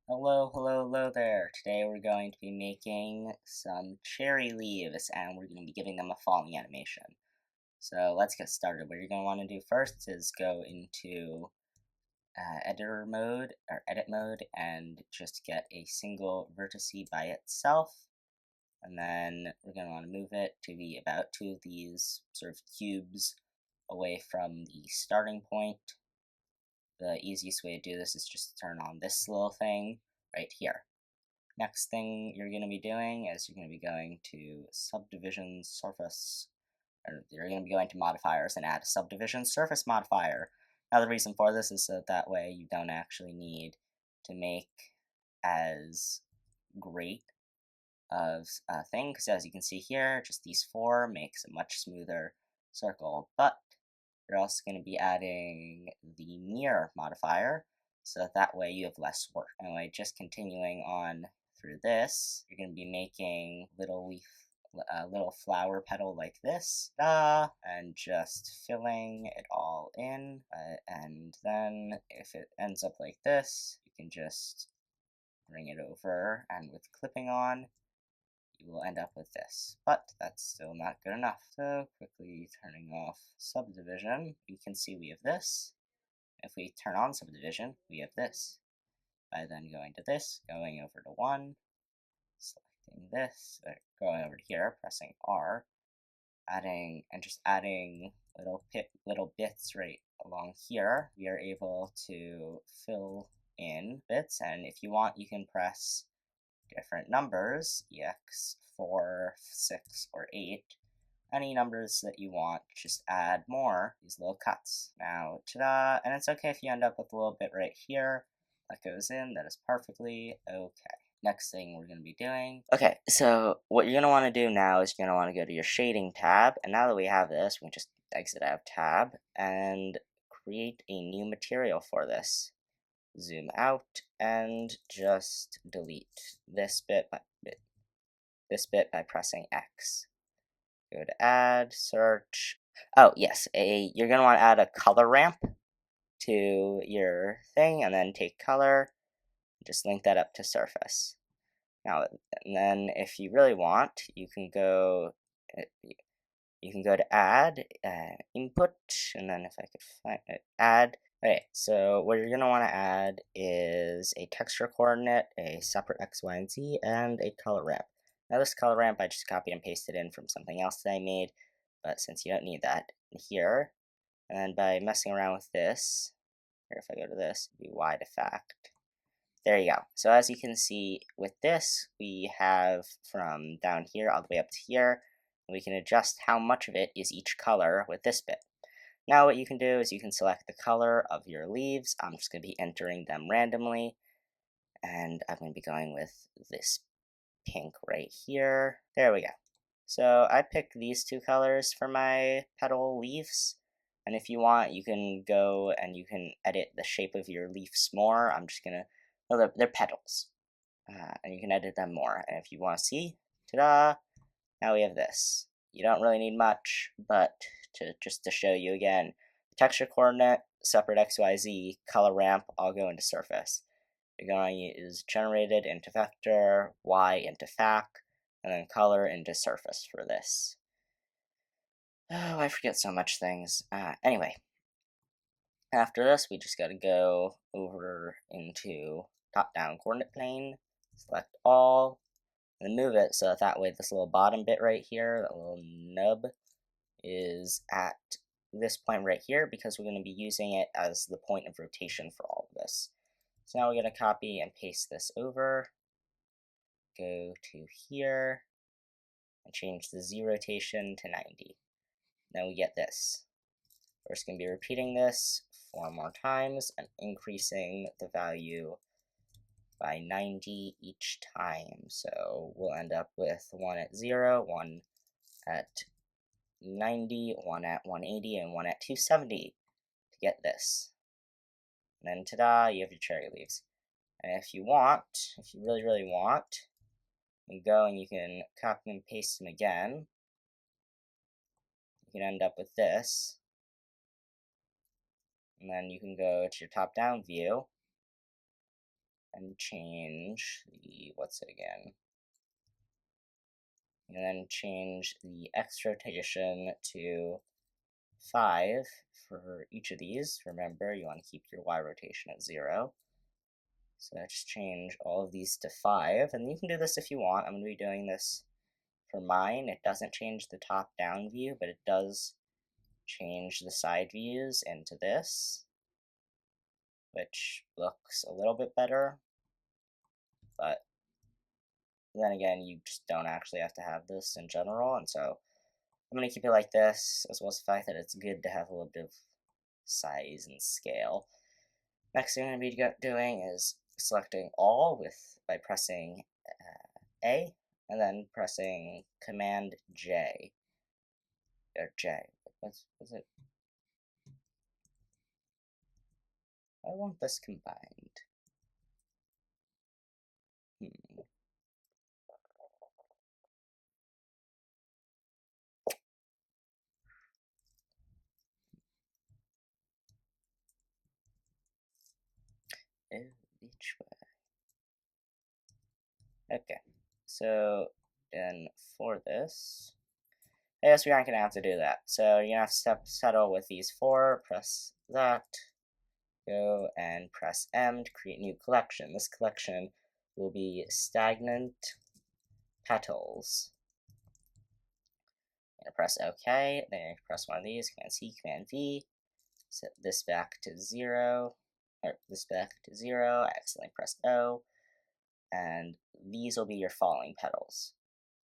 Hello there. Today we're going to be making some cherry leaves and we're going to be giving them a falling animation. So let's get started. What you're going to want to do first is go into edit mode and just get a single vertex by itself. And then we're going to want to move it to be about two of these sort of cubes away from the starting point. The easiest way to do this is just to turn on this little thing right here. Next thing you're going to be doing is you're going to be going to subdivision surface, or you're going to be going to modifiers and add a subdivision surface modifier. Now the reason for this is so that way you don't actually need to make as great of a thing, because as you can see here, just these four makes a much smoother circle, but you're also going to be adding the mirror modifier, so that way you have less work. Anyway, just continuing on through this, you're going to be making little flower petal like this, and just filling it all in, and then if it ends up like this, you can just bring it over, and with clipping on, you will end up with this. But that's still not good enough. So quickly turning off subdivision, you can see we have this. If we turn on subdivision, we have this. By then going to this, going over to 1, selecting this, going over to here, pressing R, adding little bits right along here, we are able to fill in bits, and if you want, you can press different numbers, EX, 4, 6, or 8, any numbers that you want, just add more, these little cuts. Now, ta-da, and it's okay if you end up with a little bit right here, that goes in, that is perfectly okay. Next thing we're going to be doing. Okay, so what you're going to want to do now is you're going to want to go to your shading tab, and now that we have this, we can just exit out of tab and create a new material for this. Zoom out and just delete this bit by pressing X. Go to add, search. Oh yes, you're gonna want to add a color ramp to your thing, and then take color, just link that up to surface. Now, and then if you really want, you can go to add, input, and then if I could find it, add. Okay, so what you're going to want to add is a texture coordinate, a separate X, Y, and Z, and a color ramp. Now this color ramp I just copy and pasted in from something else that I made, but since you don't need that here, and then by messing around with this, or if I go to this, it'd be wide effect. There you go. So as you can see with this, we have from down here all the way up to here, and we can adjust how much of it is each color with this bit. Now what you can do is you can select the color of your leaves. I'm just going to be entering them randomly, and I'm going to be going with this pink right here. There we go. So I picked these two colors for my petal leaves, and if you want, you can go and you can edit the shape of your leaves more. I'm just going to, well, they're petals, and you can edit them more. And if you want to see, ta-da, now we have this. You don't really need much, but just to show you again, texture coordinate, separate XYZ, color ramp, all go into surface. You're going to use generated into vector, Y into fac, and then color into surface for this. Oh, I forget so much things. Anyway, after this, we just got to go over into top-down coordinate plane, select all, and move it so that way this little bottom bit right here, that little nub, is at this point right here because we're going to be using it as the point of rotation for all of this. So now we're going to copy and paste this over, go to here, and change the Z rotation to 90. Now we get this. We're just going to be repeating this 4 more times and increasing the value by 90 each time. So we'll end up with 1 at 0, 1 at 90, 1 at 180, and 1 at 270 to get this. And then ta-da, you have your cherry leaves. And if you really want, you can go and you can copy and paste them again. You can end up with this. And then you can go to your top-down view and change the, what's it again? And then change the X rotation to 5 for each of these. Remember, you want to keep your Y rotation at 0. So just change all of these to 5, and you can do this if you want. I'm going to be doing this for mine. It doesn't change the top-down view, but it does change the side views into this, which looks a little bit better, but then again, you just don't actually have to have this in general, and so I'm going to keep it like this, as well as the fact that it's good to have a little bit of size and scale. Next thing I'm going to be doing is selecting all by pressing A, and then pressing Command J, or J. What's it? I want this combined. Each way. Okay, so then for this, I guess we aren't going to have to do that. So you're going to have to settle with these 4, press that, go and press M to create a new collection. This collection will be stagnant petals. I'm going to press OK, then you're going to press one of these, Command C, Command V, set this back to 0, or this back to 0, I accidentally pressed O, and these will be your falling petals.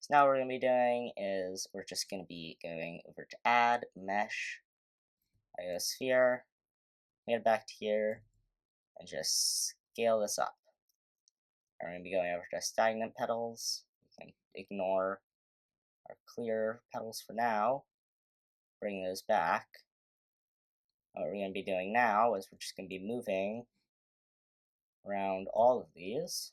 So now what we're going to be doing is we're just going to be going over to Add, Mesh, Iosphere, get back to here, and just scale this up. We're going to be going over to stagnant petals. We can ignore our clear petals for now, bring those back. What we're going to be doing now is we're just going to be moving around all of these,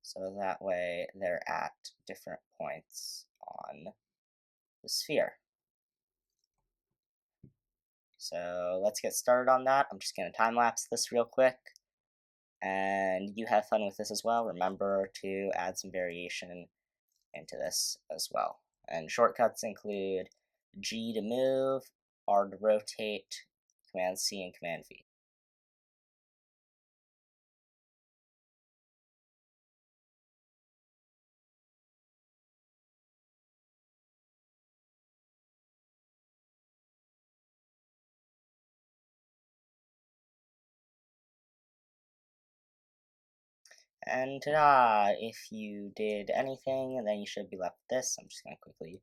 so that way they're at different points on the sphere. So let's get started on that. I'm just going to time-lapse this real quick, and you have fun with this as well. Remember to add some variation into this as well. And shortcuts include G to move, R to rotate, Command C, and Command V. And ta-da! If you did anything, then you should be left with this. I'm just going to quickly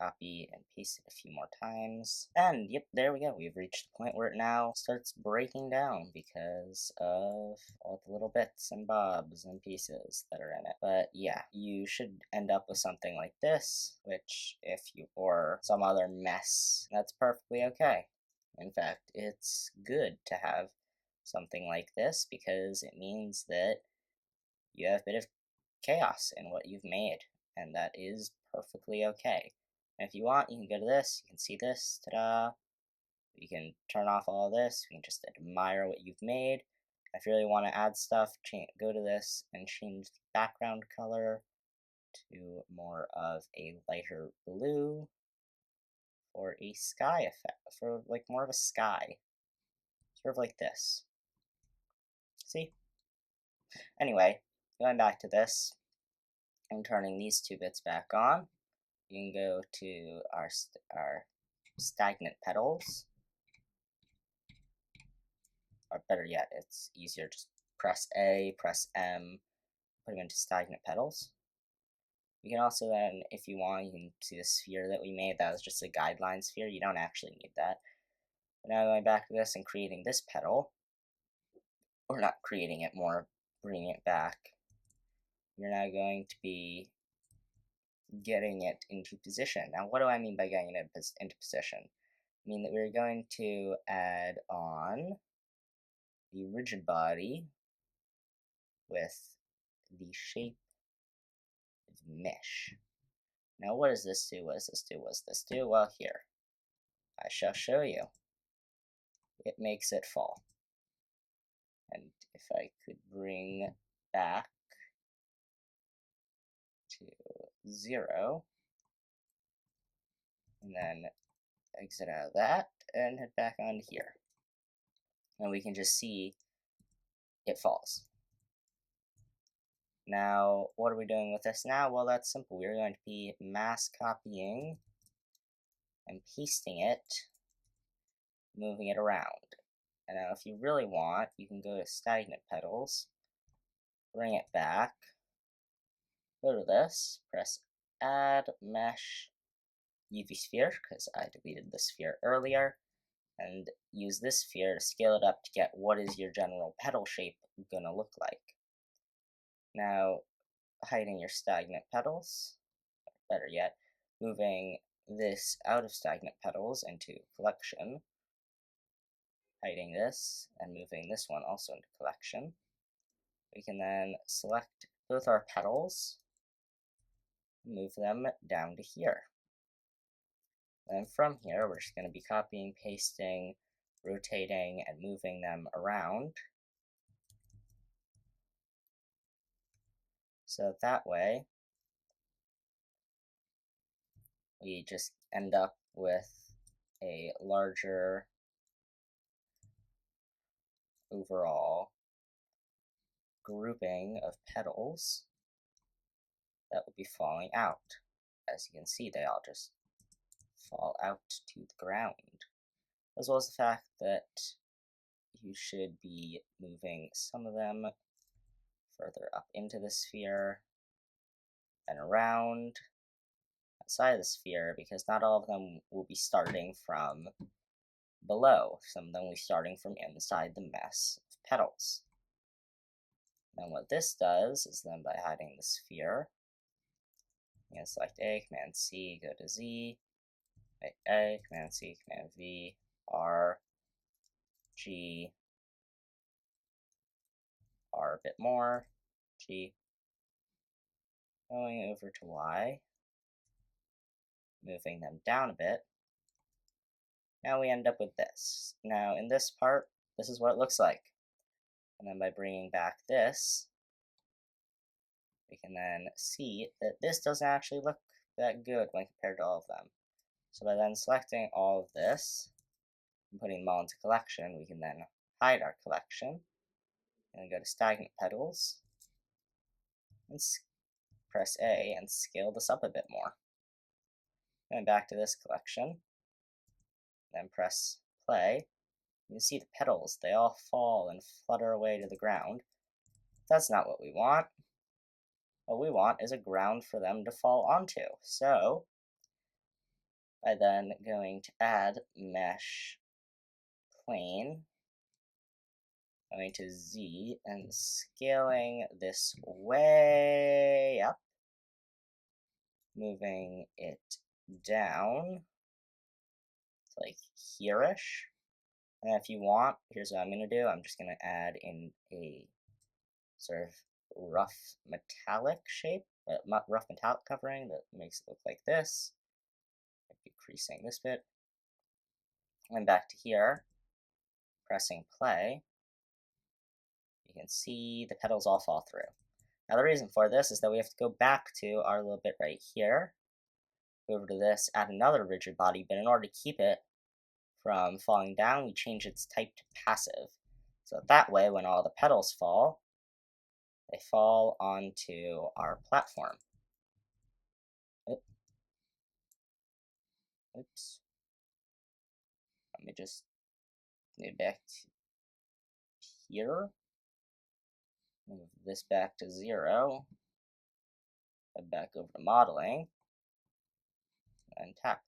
copy and paste it a few more times. And yep, there we go. We've reached the point where it now starts breaking down because of all the little bits and bobs and pieces that are in it. But yeah, you should end up with something like this, which or some other mess, that's perfectly okay. In fact, it's good to have something like this because it means that you have a bit of chaos in what you've made, and that is perfectly okay. And if you want, you can go to this, you can see this, ta-da! You can turn off all this, you can just admire what you've made. If you really want to add stuff, go to this and change the background color to more of a lighter blue, or a sky effect, for like more of a sky, sort of like this. See? Anyway, going back to this, I'm turning these 2 bits back on. You can go to our stagnant petals, or better yet, it's easier, just press A, press M, put them into stagnant petals. You can also then, if you want, you can see the sphere that we made. That was just a guideline sphere. You don't actually need that. But now going back to this and creating this petal, or not creating it, more bringing it back, you're now going to be getting it into position. Now, what do I mean by getting it into position? I mean that we're going to add on the rigid body with the shape of mesh. Now, what does this do? What does this do? What does this do? Well, here, I shall show you. It makes it fall. And if I could bring back to 0, and then exit out of that and head back onto here. And we can just see it falls. Now, what are we doing with this now? Well, that's simple. We're going to be mass copying and pasting it, moving it around. And now, if you really want, you can go to stagnant petals, bring it back, go to this, press add mesh UV sphere, because I deleted the sphere earlier, and use this sphere to scale it up to get what is your general petal shape gonna look like. Now, hiding your stagnant petals, better yet, moving this out of stagnant petals into collection, hiding this, and moving this one also into collection. We can then select both our petals, move them down to here. And from here, we're just going to be copying, pasting, rotating, and moving them around. So that way, we just end up with a larger overall grouping of petals that will be falling out. As you can see, they all just fall out to the ground, as well as the fact that you should be moving some of them further up into the sphere and around outside of the sphere, because not all of them will be starting from below. Some of them will be starting from inside the mess of petals. And what this does is then by hiding the sphere, you can select A, Command C, go to Z, A, Command C, Command V, R, G, R a bit more, G, going over to Y, moving them down a bit. Now we end up with this. Now in this part, this is what it looks like. And then by bringing back this, we can then see that this doesn't actually look that good when compared to all of them. So by then selecting all of this and putting them all into collection, we can then hide our collection and go to stagnant petals and press A and scale this up a bit more. Going back to this collection, then press play. You can see the petals, they all fall and flutter away to the ground. That's not what we want. What we want is a ground for them to fall onto. So, by then going to add mesh plane, going to Z and scaling this way up, moving it down to like here-ish. And if you want, here's what I'm going to do. I'm just going to add in a sort of rough metallic shape, rough metallic covering that makes it look like this. Decreasing this bit. And back to here, pressing play, you can see the petals all fall through. Now the reason for this is that we have to go back to our little bit right here, go over to this, add another rigid body, but in order to keep it from falling down, we change its type to passive. So that way, when all the petals fall, they fall onto our platform. Oops. Let me just move back to here. Move this back to 0. Head back over to modeling. And tap.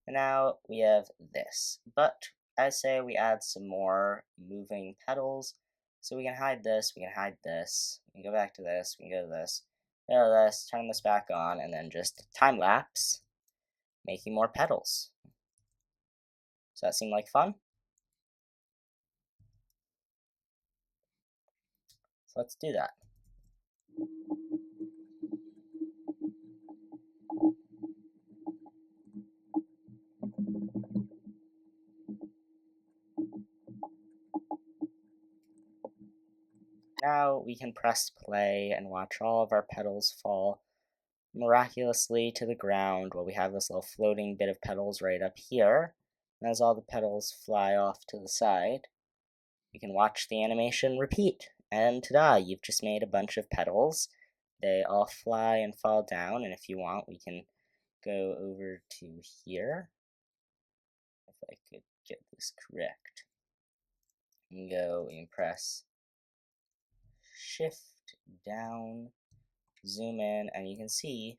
And now we have this. But I say we add some more moving petals. So we can hide this, we can hide this, we can go back to this, we can go to this, turn this back on, and then just time lapse, making more petals. Does that seem like fun? So let's do that. now we can press play and watch all of our petals fall miraculously to the ground while we have this little floating bit of petals right up here. And as all the petals fly off to the side, you can watch the animation repeat. And ta-da, you've just made a bunch of petals. They all fly and fall down, and if you want, we can go over to here. If I could get this correct. And go and press Shift down, zoom in, and you can see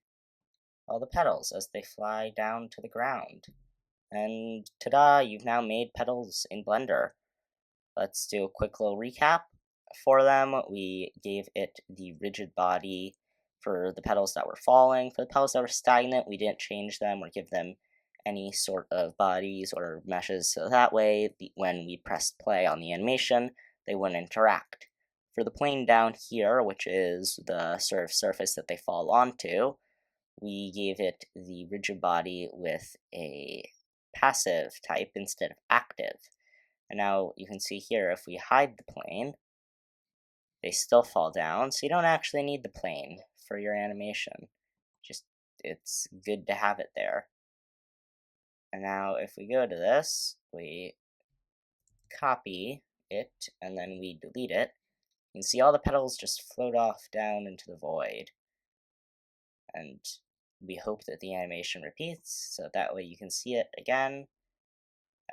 all the petals as they fly down to the ground. And ta-da, you've now made petals in Blender. Let's do a quick little recap. For them, we gave it the rigid body for the petals that were falling. For the petals that were stagnant, we didn't change them or give them any sort of bodies or meshes, so that way, when we pressed play on the animation, they wouldn't interact. For the plane down here, which is the sort of surface that they fall onto, we gave it the rigid body with a passive type instead of active. And now you can see here, if we hide the plane, they still fall down, so you don't actually need the plane for your animation. Just, it's good to have it there. And now if we go to this, we copy it, and then we delete it, you can see all the petals just float off down into the void. And we hope that the animation repeats, so that way you can see it again,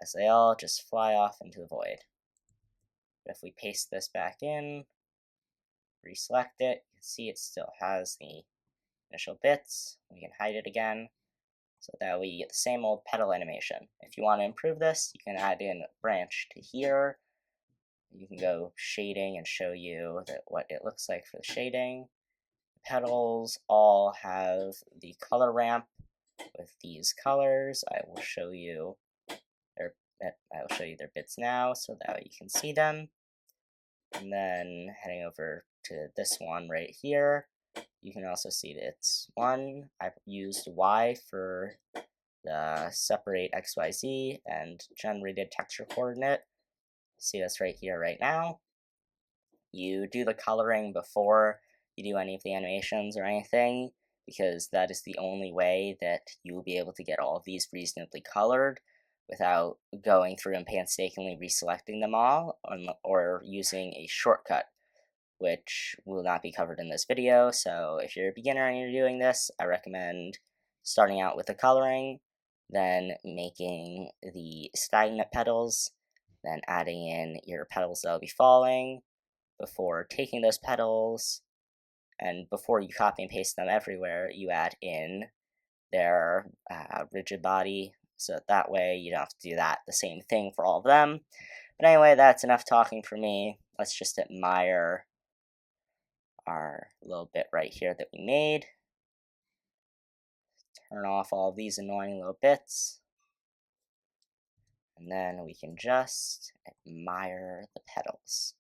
as they all just fly off into the void. But if we paste this back in, reselect it, you can see it still has the initial bits. We can hide it again, so that way you get the same old petal animation. If you want to improve this, you can add in a branch to here. You can go shading and show you what it looks like for the shading. The petals all have the color ramp with these colors. I will show you their bits now, so that you can see them. And then heading over to this one right here, you can also see that it's one. I've used Y for the separate XYZ and generated texture coordinate. See this right here right now. You do the coloring before you do any of the animations or anything, because that is the only way that you will be able to get all of these reasonably colored without going through and painstakingly reselecting them all, or using a shortcut, which will not be covered in this video. So if you're a beginner and you're doing this, I recommend starting out with the coloring, then making the stagnant petals, then adding in your petals that will be falling, before taking those petals, and before you copy and paste them everywhere, you add in their rigid body, so that way you don't have to do the same thing for all of them. But anyway, that's enough talking for me. Let's just admire our little bit right here that we made. Turn off all of these annoying little bits. And then we can just admire the petals.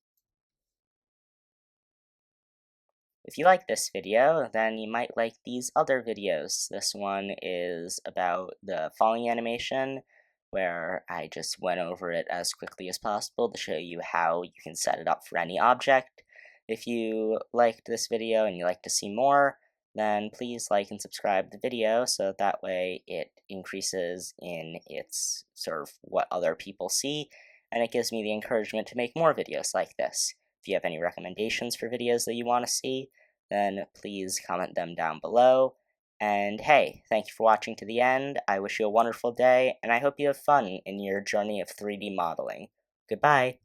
If you like this video, then you might like these other videos. This one is about the falling animation, where I just went over it as quickly as possible to show you how you can set it up for any object. If you liked this video and you'd like to see more, then please like and subscribe the video, so that way it increases in its sort of what other people see, and it gives me the encouragement to make more videos like this. If you have any recommendations for videos that you want to see, then please comment them down below. And hey, thank you for watching to the end. I wish you a wonderful day, and I hope you have fun in your journey of 3D modeling. Goodbye!